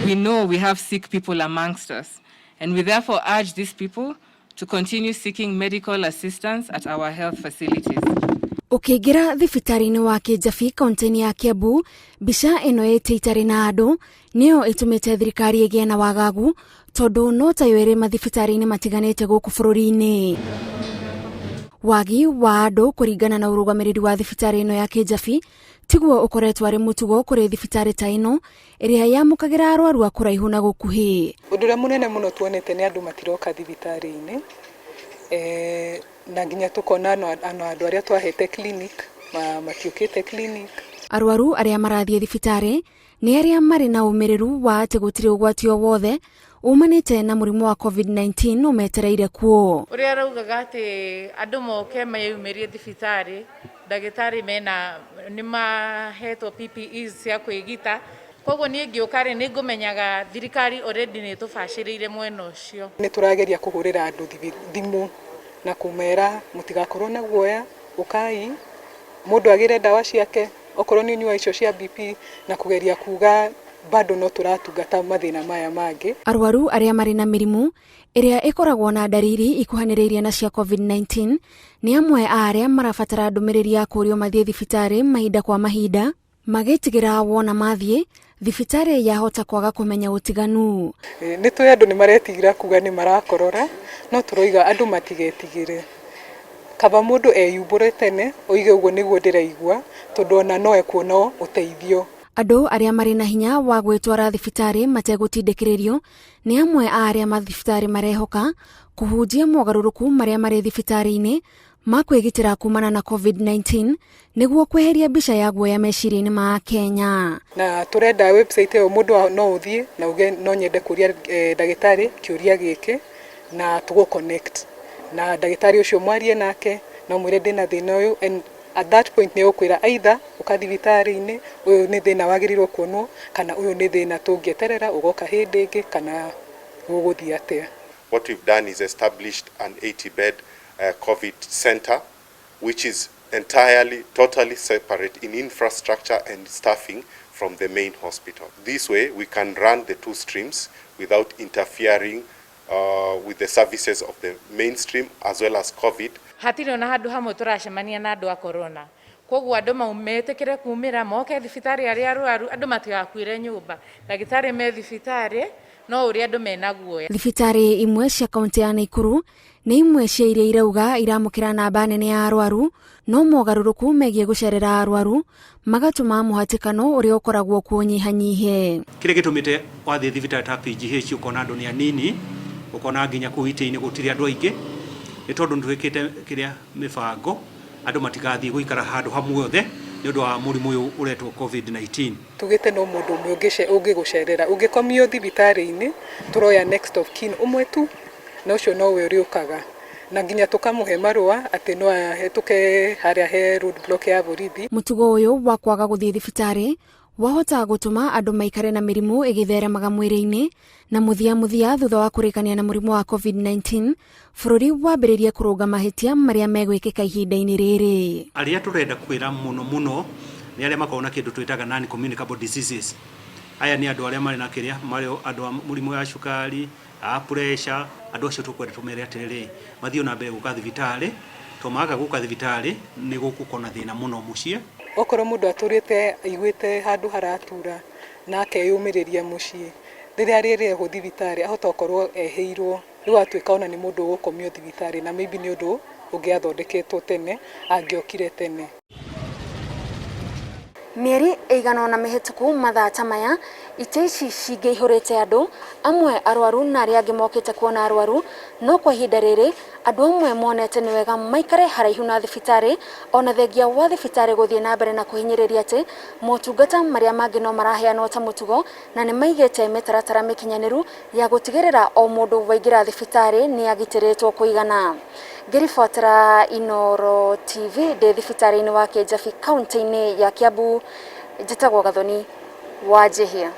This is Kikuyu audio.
we know we have sick people amongst us, and we therefore urge these people to continue seeking medical assistance at our health facilities. Ukiingira thibitari-ini wa Kijabi kaunti ya Kiambu, mbica ino ititari na andu niyo itumite thirikari igie na wagagu tondu no tayo iri mathibitari-ini matiganite guku bururi-ini. Wagi wa andu kuringana na urugamiriri wa thibitari ino ya Kijabi tiguo ukoretwo ari mutugo kuri thibitari ta ino iria yamukagira arwaru a kuraihu na gukuhi. Undu munene muno tuonete ni andu matiroka thibitari-ini na nginya tukona andu aria twahete clinic matiukite clinic. Arwaru aria marathie thibitari ni aria mari na umiriru wa ati gutiri ugwatio wothe umanite na murimu wa COVID-19 umetereire kuo. Uria raugaga ati andu moke mayumirie thibitari, ndagitari mena ni mahetwo PPEs cia kwigita. Koguo ni ngiukari ni ngumenyaga thirikari already ni tubashirire mweno ucio. Ni turageria kuhurira andu thimu na kumera mutigakorwo na guoya, ukai mundu agire dawa ciake okorwo ni nyua icio cia BP na kugeria kuga bado no turatungata mathina maya mangi. Arwaru aria mari na mirimu iria ikoragwo na dariri ikuhaniriirie na cia COVID-19 ni amwe aria marabatara ndumiriri ya kurio mathie thibitari mahinda kwa mahinda magitigira wona mathie thibitari yahota kwaga kumenya utiganu. Ni twi andu ni maretigira kuga ni marakorora no turoiga andu matigetigire. Kaba mundu eyumbure tene oige uguo niguo ndiraigua tondu ona no ekuona uteithio. Andu aria mari na hinya wa gwitwara thibitari mategutindikiririo ni amwe aria mathibitari marehoka kuhunjia mogaruruku maria mari thibitari-ini makwigitira kumana na COVID-19 niguo kweheria mbica ya guoya meciria-ini ma Kenya. Na turenda website yo mundu no uthie na uge no nyende kuria ndagitari kiuria giki na tugo connect na ndagitari ucio mwarie nake no mwire ndina thina uyu, and at that point ni ukwira either ukathibitari-ini uyu ni thina wagirirwo kuonwo kana uyu ni thina tungieterera ugoka hindi ingi kana guguthii atia. What we've done is established an 80-bed COVID center, which is entirely, totally separate in infrastructure and staffing from the main hospital. This way, we can run the two streams without interfering with the services of the mainstream as well as COVID. Hatiri ona handu hamwe turacemania na andu a corona. Koguo andu maumetekere kumira moke thibitari aria arwaru andu matigakwire nyumba. Ndagitari me thibitari no uria andu mena guoya. Thibitari imwe cia kaunti ya Nakuru ni imwe cia iria irauga iramukira namba nene ya arwaru no mogaruruku megie gucerera arwaru magatuma muhatikano uria ukoragwo kunyihanyihe. Kire gitumite wathie thibitari ta PGH ukona andu ni anini ukona nginya kuhiti-ini gutiri andu aingi ni tondu ndwikite kiria mibango andu matigathie guikara handu hamwe othe ni undu wa murimu uyu uretwo COVID-19. Tugite no mundu umwe ungigucerera ungikomio thibitari-ini turoya next of kin umwe tu na ucio no we uriukaga na nginya tukamuhe marua ati no ahetuke haria he road block ya borithi. Mutugo uyu wa kwaga guthie thibitari wahota gutuma andu maikare na mirimu igitheremaga mwiri-ini na muthia thutha wa kurikania na murimu wa COVID-19 bururi wambiririe kuruga mahitia maria megwikika ihinda-ini riri. Aria turenda kwira muno ni aria makona kindu twitaga non communicable diseases. Aya ni andu aria mari na kiria mari andu murimu ya cukari, pressure, andu acio tukwenda tumere atiriri mathio na mbere guka thibitari tomaga guka thibitari ni gukukona thina muno mucie. Okorwo mundu aturite aiguite handu haratura na akeyumiriria mucie riria riri hu thibitari ahota okorwo eheirwo riu atuika ona ni mundu gukomio thibitari na maybe ni undu ungiathondeketwo tene angiokire tene. Mieri eigana na mihituku mathaa ta maya iteci cingihurite andu amwe arwaru na aria angi mokite kuona arwaru no kwa ihinda riri andu amwe monete ni wega maikare haraihu na thibitari ona thengia wa thibitari guthie na mbere na kuhinyiriria ati motungata maria mangi no maraheanwo ta mutugo na ni maigite mitaratara mikinyaniru ya gutigirira o mundu waingira thibitari ni agitiritwo kuigana. Ngiribotera Inooro TV de thibitari-ini wa Kijabi kaunti-ini ya Kiambu njitagwo Gathoni wa Jehia.